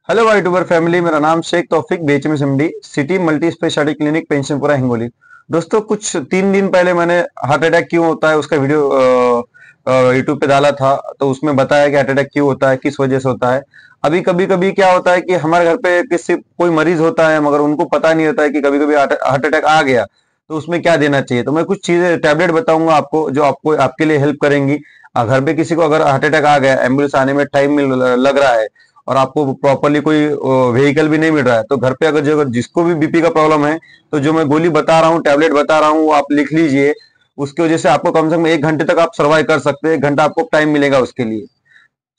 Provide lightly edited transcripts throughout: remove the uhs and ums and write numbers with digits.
Hello YouTuber family, मेरा नाम Shaikh Taufiq BHMS city multi speciality clinic Pensionpura Hingoli. दोस्तों, कुछ 3 दिन पहले मैंने हार्ट अटैक क्यों होता है उसका वीडियो यूट्यूब पे डाला था। तो उसमें बताया कि हार्ट अटैक क्यों होता है, किस वजह से होता है। अभी कभी कभी क्या होता है कि हमारे घर पे किसी कोई मरीज होता है, मगर उनको पता नहीं होता है कि कभी कभी हार्ट अटैक आ गया, तो उसमें क्या देना चाहिए। तो मैं कुछ चीजें टैबलेट बताऊंगा आपको, जो आपको आपके लिए हेल्प करेंगी। घर पे किसी को अगर हार्ट अटैक आ गया, एम्बुलेंस आने में टाइम लग रहा है और आपको प्रॉपरली कोई व्हीकल भी नहीं मिल रहा है, तो घर पे अगर जो जिसको भी बीपी का प्रॉब्लम है, तो जो मैं गोली बता रहा हूँ, टैबलेट बता रहा हूँ, वो आप लिख लीजिए। उसकी वजह से आपको कम से कम 1 घंटे तक आप सर्वाइव कर सकते हैं। 1 घंटा आपको टाइम मिलेगा उसके लिए।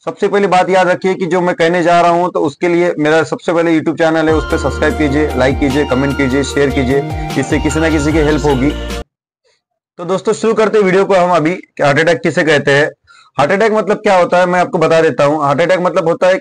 सबसे पहले बात याद रखिए कि जो मैं कहने जा रहा हूँ, तो उसके लिए मेरा सबसे पहले यूट्यूब चैनल है, उस पर सब्सक्राइब कीजिए, लाइक कीजिए, कमेंट कीजिए, शेयर कीजिए। इससे किसी ना किसी की हेल्प होगी। तो दोस्तों, शुरू करते हैं वीडियो को हम अभी कि हार्ट अटैक किसे कहते हैं। हार्ट अटैक मतलब क्या होता है, मैं आपको बता देता हूँ। हार्ट अटैक मतलब होता है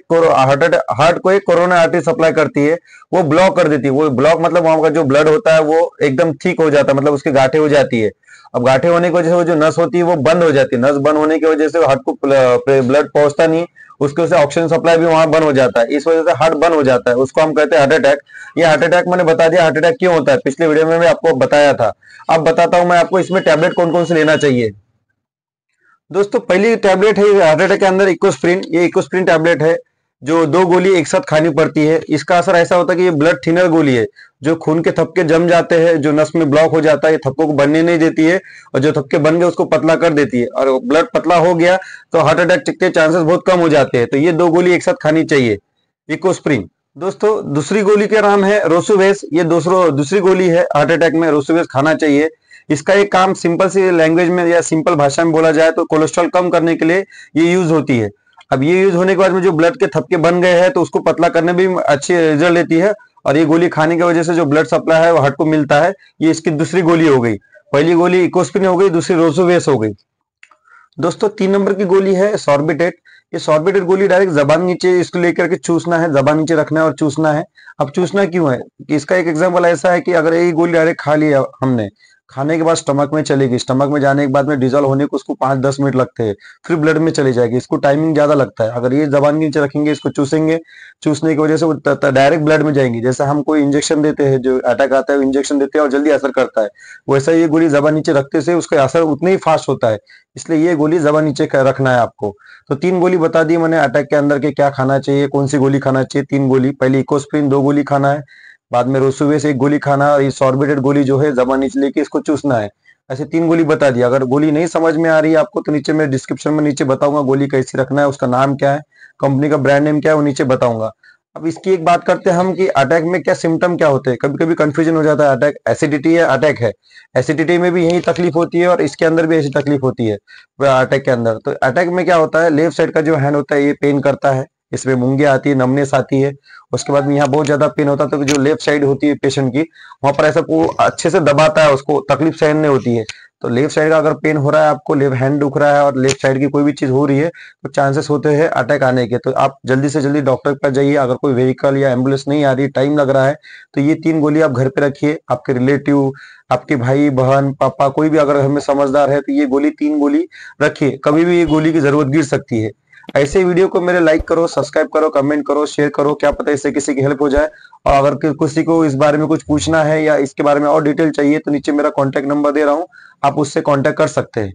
हार्ट को एक कोरोना आर्टरी सप्लाई करती है, वो ब्लॉक कर देती है। वो ब्लॉक मतलब वहां का जो ब्लड होता है वो एकदम ठीक हो जाता है, मतलब उसकी गांठें हो जाती है। अब गांठें होने की वजह से वो जो नस होती है वो बंद हो जाती है। नस बंद होने की वजह से हार्ट को ब्लड पहुंचता नहीं, उसकी वजह से ऑक्सीजन सप्लाई भी वहां बंद हो जाता है। इस वजह से हार्ट बंद हो जाता है, उसको हम कहते हैं हार्ट अटैक। ये हार्ट अटैक मैंने बता दिया, हार्ट अटैक क्यों होता है पिछले वीडियो में भी आपको बताया था। अब बताता हूं मैं आपको इसमें टैबलेट कौन कौन से लेना चाहिए। दोस्तों, पहली टैबलेट है हार्ट अटैक के अंदर इकोस्प्रिन। ये इकोस्प्रिन टैबलेट है, जो 2 गोली एक साथ खानी पड़ती है। इसका असर ऐसा होता है कि ये ब्लड थिनर गोली है, जो खून के थपके जम जाते हैं, जो नस में ब्लॉक हो जाता है, ये थपकों को बनने नहीं देती है, और जो थपके बन गए उसको पतला कर देती है। और ब्लड पतला हो गया तो हार्ट अटैक के चांसेस बहुत कम हो जाते हैं। तो ये 2 गोली एक साथ खानी चाहिए, इकोस्प्रिन। दोस्तों, दूसरी गोली का नाम है रोसुवेस। ये दूसरी गोली है हार्ट अटैक में, रोसुवेस खाना चाहिए। इसका एक काम सिंपल सी लैंग्वेज में या सिंपल भाषा में बोला जाए तो कोलेस्ट्रॉल कम करने के लिए ये यूज होती है। अब ये यूज होने के बाद में जो ब्लड के थपके बन गए हैं, तो उसको पतला करने में भी अच्छी रिजल्ट देती है। और ये गोली खाने की वजह से जो ब्लड सप्लाई है वो हार्ट को मिलता है। ये इसकी दूसरी गोली हो गई। पहली गोली इकोस्प्रिन हो गई, दूसरी रोसुवेस हो गई। दोस्तों, 3 नंबर की गोली है सॉर्बिटेट। ये सॉर्बिटेट गोली डायरेक्ट जबान नीचे इसको लेकर के चूसना है, जबान नीचे रखना है और चूसना है। अब चूसना क्यों है कि इसका एक एग्जांपल ऐसा है कि अगर ये गोली डायरेक्ट खा लिया हमने, खाने के बाद स्टमक में चलेगी, स्टमक में जाने के बाद में डिजोल्व होने को उसको 5-10 मिनट लगते हैं, फिर ब्लड में चली जाएगी। इसको टाइमिंग ज्यादा लगता है। अगर ये जबान के नीचे रखेंगे, इसको चूसेंगे, चूसने की वजह से वो डायरेक्ट ब्लड में जाएंगी। जैसे हम कोई इंजेक्शन देते हैं, जो अटैक आता है इंजेक्शन देते हैं और जल्दी असर करता है, वैसा ये गोली जबान नीचे रखते से उसका असर उतना ही फास्ट होता है। इसलिए ये गोली जबान नीचे रखना है आपको। तो 3 गोली बता दी मैंने अटैक के अंदर के क्या खाना चाहिए, कौन सी गोली खाना चाहिए। 3 गोली, पहले इकोस्प्रिन 2 गोली खाना है, बाद में रोसुवेस 1 गोली खाना है, और ये सॉर्बिटेट गोली जो है जबान नीचे लेके इसको चूसना है। ऐसे 3 गोली बता दिया। अगर गोली नहीं समझ में आ रही है आपको, तो नीचे मैं डिस्क्रिप्शन में नीचे बताऊंगा गोली कैसे रखना है, उसका नाम क्या है, कंपनी का ब्रांड नेम क्या है, वो नीचे बताऊंगा। अब इसकी एक बात करते हैं हम कि अटैक में क्या सिम्टम क्या होते हैं। कभी कभी कंफ्यूजन हो जाता है, अटैक एसिडिटी है, अटैक है। एसिडिटी में भी यही तकलीफ होती है और इसके अंदर भी ऐसी तकलीफ होती है अटैक के अंदर। तो अटैक में क्या होता है, लेफ्ट साइड का जो हैंड होता है ये पेन करता है, इसमें मूंगे आती है, नमनेस आती है। उसके बाद में यहाँ बहुत ज्यादा पेन होता है, तो जो लेफ्ट साइड होती है पेशेंट की, वहां पर ऐसा वो अच्छे से दबाता है, उसको तकलीफ सहन नहीं होती है। तो लेफ्ट साइड का अगर पेन हो रहा है आपको, लेफ्ट हैंड दुख रहा है और लेफ्ट साइड की कोई भी चीज हो रही है, तो चांसेस होते हैं अटैक आने के। तो आप जल्दी से जल्दी डॉक्टर के पास जाइए। अगर कोई व्हीकल या एम्बुलेंस नहीं आ रही, टाइम लग रहा है, तो ये 3 गोली आप घर पे रखिए। आपके रिलेटिव, आपके भाई बहन पापा, कोई भी अगर घर में समझदार है, तो ये 3 गोली रखिए। कभी भी ये गोली की जरूरत गिर सकती है। ऐसे वीडियो को मेरे लाइक करो, सब्सक्राइब करो, कमेंट करो, शेयर करो, क्या पता इससे किसी की हेल्प हो जाए। और अगर किसी को इस बारे में कुछ पूछना है या इसके बारे में और डिटेल चाहिए, तो नीचे मेरा कॉन्टैक्ट नंबर दे रहा हूँ, आप उससे कॉन्टैक्ट कर सकते हैं।